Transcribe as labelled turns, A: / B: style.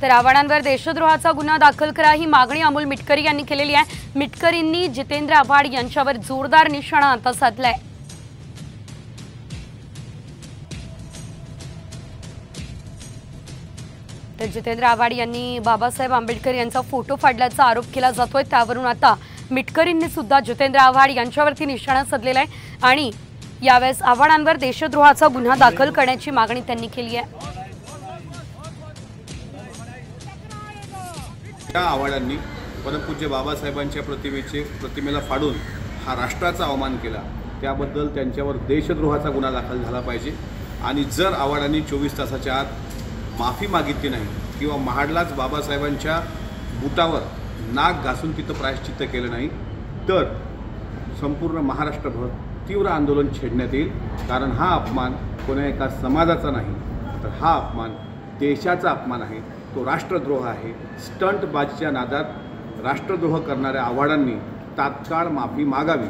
A: तर आव्हाडांवर देशद्रोहाचा गुन्हा दाखल करा ही मागणी अमोल मिटकरी यांनी केलेली आहे। मिटकरींनी जितेंद्र आव्हाड यांच्यावर जोरदार निशाणा आता साधलाय। तर जितेंद्र आव्हाड यांनी बाबासाहेब आंबेडकर यांचा फोटो फाडल्याचा आरोप केला जातोय। त्यावरून आता मिटकरींनी सुद्धा जितेंद्र आव्हाड यांच्यावरती निशाणा साधलेला आहे आणि यावेळेस आव्हाडांवर देशद्रोहाचा गुन्हा दाखल करण्याची मागणी त्यांनी केली आहे।
B: त्या आव्हाडांनी परमपूज्य बाबासाहेबांच्या प्रतिमेला फाडून हा राष्ट्राचा अवमान केला, त्याबद्दल त्यांच्यावर देशद्रोहाचा गुन्हा दाखल झाला पाहिजे। आणि जर आव्हाडांनी 24 तासाच्या आत माफी मागितली नाही किंवा महाडलाच बाबासाहेबांच्या बुटावर नाक घासून तिथं प्रायश्चित्त केलं नाही तर संपूर्ण महाराष्ट्रभर तीव्र आंदोलन छेडण्यात येईल। कारण हा अपमान कोणा एका समाजाचा नाही तर हा अपमान देशाचा अपमान आहे, तो राष्ट्रद्रोह आहे। स्टंटबाजीच्या नादात राष्ट्रद्रोह करणाऱ्या आव्हाडांनी तात्काळ माफी मागावी।